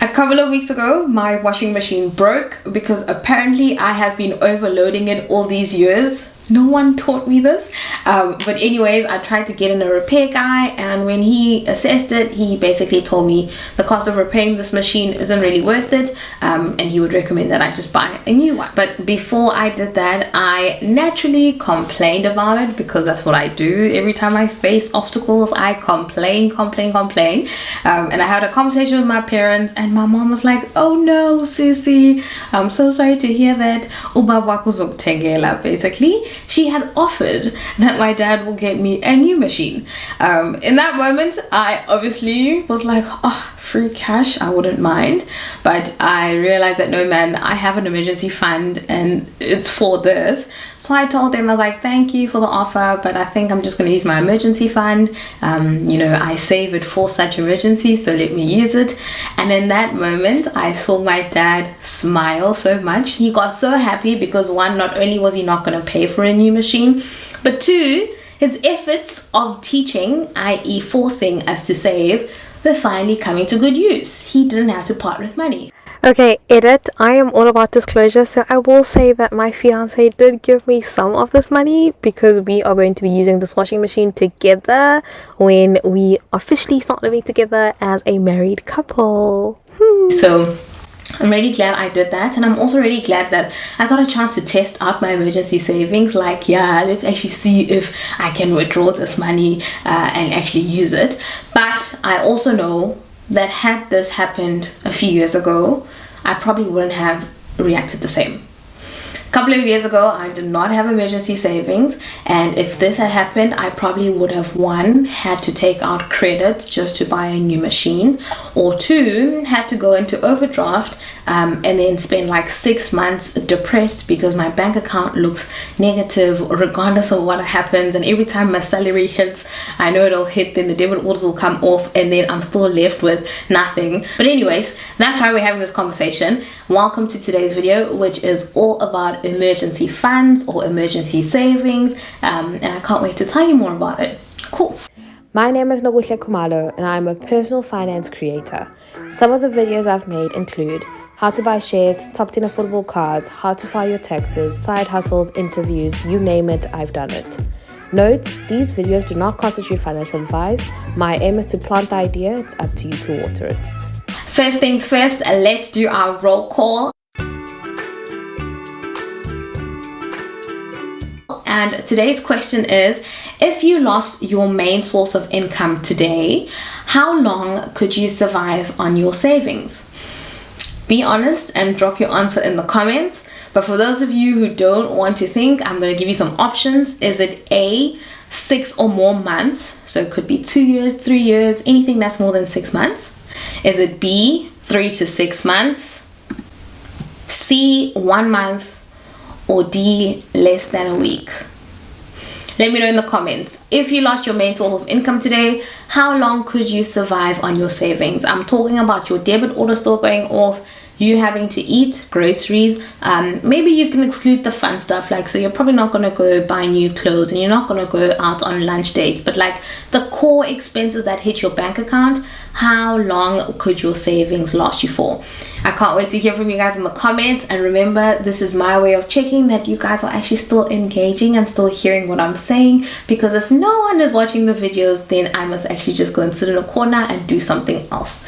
A couple of weeks ago, my washing machine broke because apparently I have been overloading it all these years. No one taught me this. But anyways, I tried to get in a repair guy, and when he assessed it, he basically told me the cost of repairing this machine isn't really worth it, and he would recommend that I just buy a new one. But before I did that, I naturally complained about it because that's what I do. Every time I face obstacles, I complain. And I had a conversation with my parents, and my mom was like, "Oh no, Sissy, I'm so sorry to hear that. Ubaba wakho uzokuthengela," basically. She had offered that my dad will get me a new machine. In that moment, I obviously was like, oh, free cash, I wouldn't mind. But I realized that no, man, I have an emergency fund and it's for this. So I told them, I was like, thank you for the offer, but I think I'm just going to use my emergency fund. I save it for such emergencies, so let me use it. And in that moment, I saw my dad smile so much. He got so happy because one, not only was he not going to pay for a new machine, but two, his efforts of teaching, i.e. forcing us to save, were finally coming to good use. He didn't have to part with money. Okay, edit. I am all about disclosure, so I will say that my fiance did give me some of this money because we are going to be using this washing machine together when we officially start living together as a married couple. So I'm really glad I did that, and I'm also really glad that I got a chance to test out my emergency savings. Like, yeah, let's actually see if I can withdraw this money and actually use it. But I also know that had this happened a few years ago, I probably wouldn't have reacted the same. A couple of years ago, I did not have emergency savings, and if this had happened, I probably would have, one, had to take out credit just to buy a new machine, or two, had to go into overdraft and then spend like 6 months depressed because my bank account looks negative regardless of what happens, and every time my salary hits, I know it'll hit, then the debit orders will come off, and then I'm still left with nothing. But anyways, that's why we're having this conversation. Welcome to today's video, which is all about emergency funds or emergency savings, and I can't wait to tell you more about it. Cool. My name is Nokuhle, and I'm a personal finance creator. Some of the videos I've made include how to buy shares, top 10 affordable cars, how to file your taxes, side hustles, interviews, you name it, I've done it. Note, these videos do not constitute financial advice. My aim is to plant the idea, it's up to you to water it. First things first, let's do our roll call. And today's question is, if you lost your main source of income today, how long could you survive on your savings? Be honest and drop your answer in the comments. But for those of you who don't want to think, I'm going to give you some options. Is it A, 6 or more months? So it could be 2 years, 3 years, anything that's more than 6 months. Is it B, 3 to 6 months? C, 1 month? Or D, less than a week? Let me know in the comments. If you lost your main source of income today, how long could you survive on your savings? I'm talking about your debit order still going off, you having to eat, groceries. Maybe you can exclude the fun stuff, like, so you're probably not going to go buy new clothes and you're not going to go out on lunch dates, but like the core expenses that hit your bank account, how long could your savings last you for? I can't wait to hear from you guys in the comments, and remember, this is my way of checking that you guys are actually still engaging and still hearing what I'm saying, because if no one is watching the videos, then I must actually just go and sit in a corner and do something else.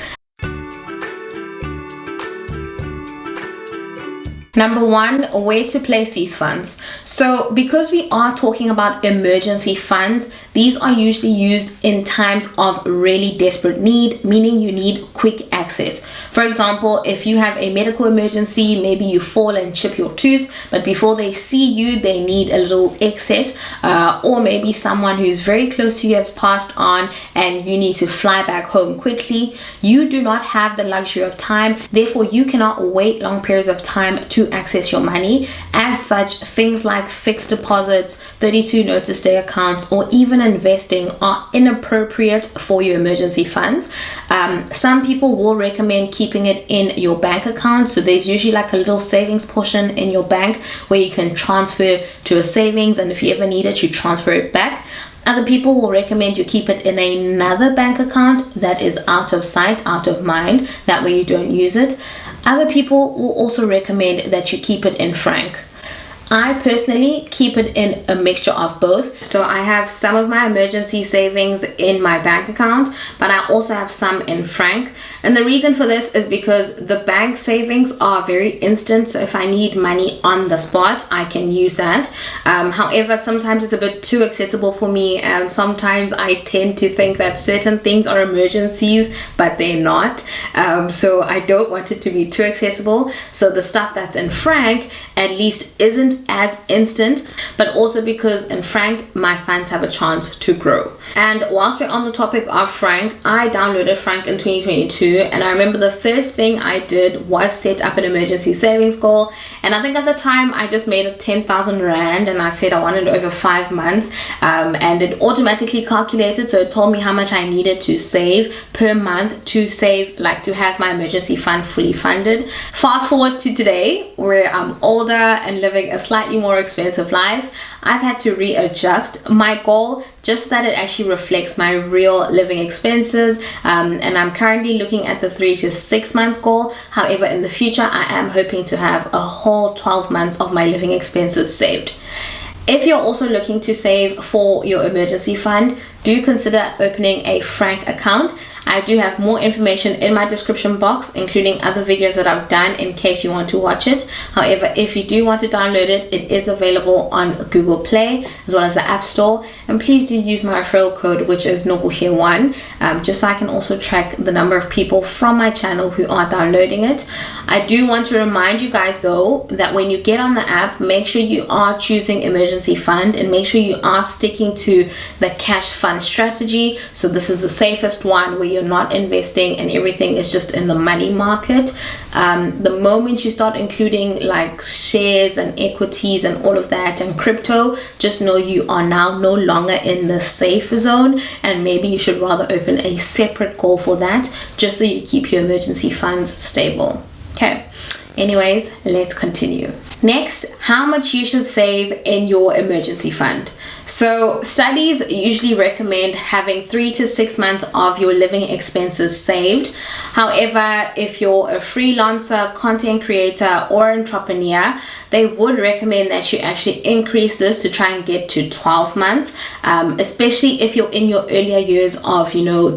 Number one, where to place these funds. So because we are talking about emergency funds, these are usually used in times of really desperate need, meaning you need quick access. For example, if you have a medical emergency, maybe you fall and chip your tooth, but before they see you, they need a little excess, or maybe someone who's very close to you has passed on and you need to fly back home quickly. You do not have the luxury of time, therefore you cannot wait long periods of time to access your money. As such, things like fixed deposits, 32 notice day accounts, or even investing are inappropriate for your emergency funds. Some people will recommend keeping it in your bank account, so there's usually like a little savings portion in your bank where you can transfer to a savings, and if you ever need it, you transfer it back. Other people will recommend you keep it in another bank account that is out of sight, out of mind, that way you don't use it. Other people will also recommend that you keep it in Franc. I personally keep it in a mixture of both. So I have some of my emergency savings in my bank account, but I also have some in Franc. And the reason for this is because the bank savings are very instant. So if I need money on the spot, I can use that. However, sometimes it's a bit too accessible for me, and sometimes I tend to think that certain things are emergencies, but they're not. So I don't want it to be too accessible. So the stuff that's in Franc at least isn't as instant, but also because in Franc my funds have a chance to grow. And whilst we're on the topic of Franc, I downloaded Franc in 2022, and I remember the first thing I did was set up an emergency savings goal. And I think at the time I just made it 10,000 Rand, and I said I wanted it over 5 months, and it automatically calculated, so it told me how much I needed to save per month to have my emergency fund fully funded. Fast forward to today, where I'm older and living a slightly more expensive life, I've had to readjust my goal just so that it actually reflects my real living expenses, and I'm currently looking at the 3 to 6 months goal. However, in the future I am hoping to have a whole 12 months of my living expenses saved. If you're also looking to save for your emergency fund, do consider opening a Franc account. I do have more information in my description box, including other videos that I've done in case you want to watch it. However, if you do want to download it, it is available on Google Play as well as the App Store. And please do use my referral code, which is Nokuhle1, just so I can also track the number of people from my channel who are downloading it. I do want to remind you guys though that when you get on the app, make sure you are choosing emergency fund and make sure you are sticking to the cash fund strategy. So this is the safest one, where you're not investing and everything is just in the money market. The moment you start including like shares and equities and all of that and crypto, just know you are now no longer in the safe zone, and maybe you should rather open a separate goal for that, just so you keep your emergency funds stable. Okay, anyways, let's continue. Next, how much you should save in your emergency fund. So studies usually recommend having 3 to 6 months of your living expenses saved. However, if you're a freelancer, content creator, or entrepreneur, they would recommend that you actually increase this to try and get to 12 months, especially if you're in your earlier years of,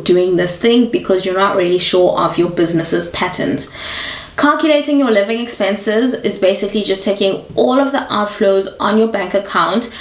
doing this thing, because you're not really sure of your business's patterns. Calculating your living expenses is basically just taking all of the outflows on your bank account,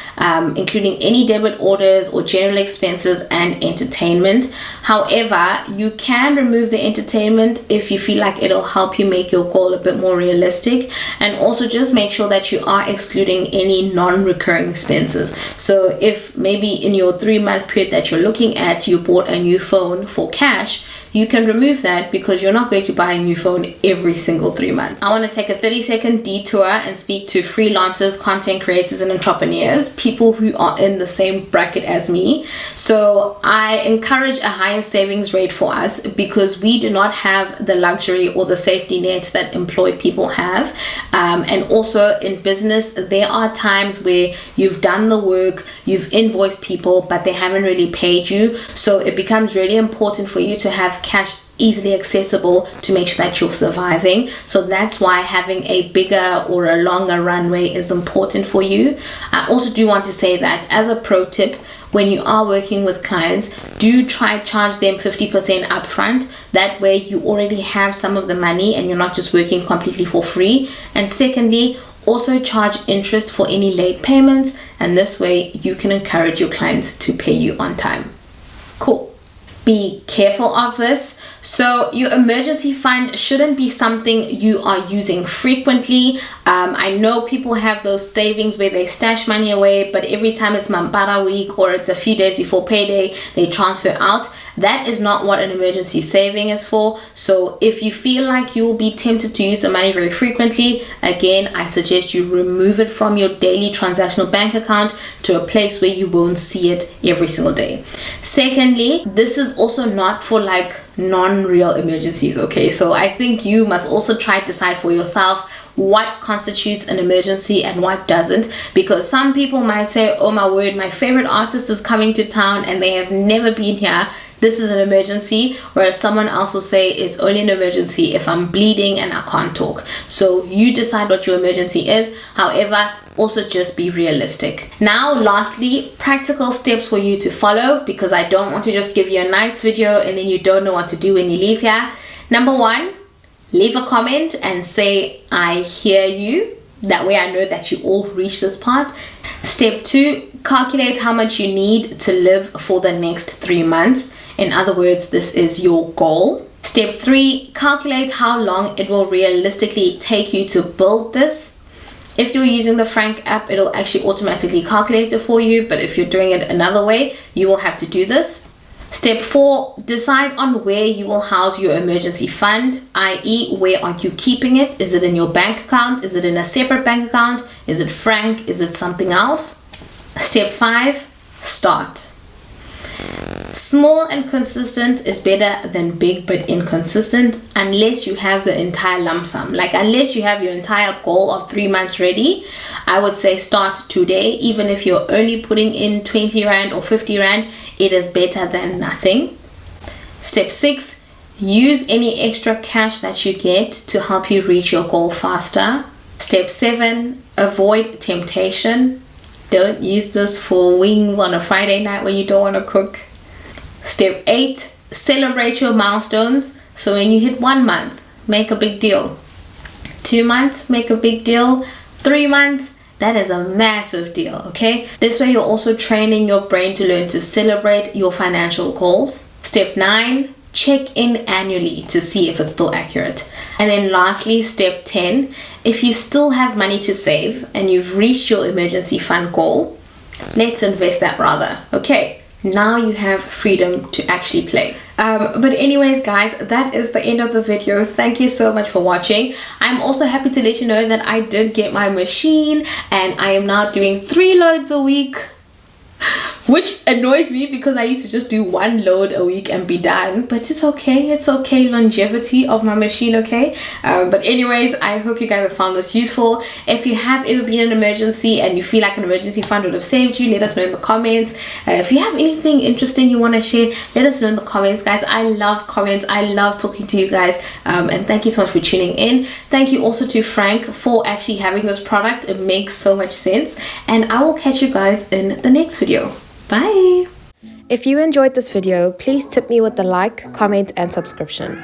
including any debit orders or general expenses and entertainment. However, you can remove the entertainment if you feel like it'll help you make your goal a bit more realistic, and also just make sure that you are excluding any non-recurring expenses. So if maybe in your 3-month period that you're looking at, you bought a new phone for cash, you can remove that because you're not going to buy a new phone every single 3 months. I want to take a 30-second detour and speak to freelancers, content creators, and entrepreneurs, people who are in the same bracket as me. So I encourage a higher savings rate for us because we do not have the luxury or the safety net that employed people have. And also in business, there are times where you've done the work, you've invoiced people, but they haven't really paid you. So it becomes really important for you to have cash easily accessible to make sure that you're surviving. So that's why having a bigger or a longer runway is important for you. I also do want to say that as a pro tip, when you are working with clients, do try charge them 50% upfront. That way you already have some of the money and you're not just working completely for free. And secondly, also charge interest for any late payments, and this way you can encourage your clients to pay you on time. Cool. Be careful of this. So your emergency fund shouldn't be something you are using frequently. I know people have those savings where they stash money away, but every time it's Mambara week or it's a few days before payday, they transfer out. That is not what an emergency saving is for. So if you feel like you will be tempted to use the money very frequently, again, I suggest you remove it from your daily transactional bank account to a place where you won't see it every single day. Secondly, this is also not for like non-real emergencies. Okay, so I think you must also try to decide for yourself what constitutes an emergency and what doesn't, because some people might say, oh my word, my favorite artist is coming to town and they have never been here, this is an emergency. Whereas someone else will say it's only an emergency if I'm bleeding and I can't talk. So you decide what your emergency is. However, also just be realistic. Now lastly, practical steps for you to follow, because I don't want to just give you a nice video and then you don't know what to do when you leave here. Number one, leave a comment and say I hear you. That way I know that you all reached this part. Step two, calculate how much you need to live for the next 3 months. In other words, this is your goal. Step three, calculate how long it will realistically take you to build this. If you're using the Franc app, it'll actually automatically calculate it for you, but if you're doing it another way, you will have to do this. Step four, decide on where you will house your emergency fund, i.e. where are you keeping it? Is it in your bank account? Is it in a separate bank account? Is it Franc? Is it something else? Step five, start. Small and consistent is better than big but inconsistent, unless you have the entire lump sum. Like unless you have your entire goal of 3 months ready, I would say start today. Even if you're only putting in 20 Rand or 50 Rand, it is better than nothing. Step six, use any extra cash that you get to help you reach your goal faster. Step seven, avoid temptation. Don't use this for wings on a Friday night when you don't want to cook. Step 8, celebrate your milestones. So when you hit 1 month, make a big deal. 2 months, make a big deal. 3 months, that is a massive deal, okay? This way you're also training your brain to learn to celebrate your financial goals. Step 9, check in annually to see if it's still accurate. And then lastly, step 10, if you still have money to save and you've reached your emergency fund goal, let's invest that rather. Okay, now you have freedom to actually play. But anyways guys, that is the end of the video. Thank you so much for watching. I'm also happy to let you know that I did get my machine and I am now doing 3 loads a week, which annoys me because I used to just do 1 load a week and be done, but it's okay, longevity of my machine, okay? But anyways, I hope you guys have found this useful. If you have ever been in an emergency and you feel like an emergency fund would have saved you, let us know in the comments. If you have anything interesting you want to share, let us know in the comments, guys. I love comments, I love talking to you guys, and thank you so much for tuning in. Thank you also to Franc for actually having this product. It makes so much sense, and I will catch you guys in the next video. Bye. If you enjoyed this video, please tip me with a like, comment, and subscription.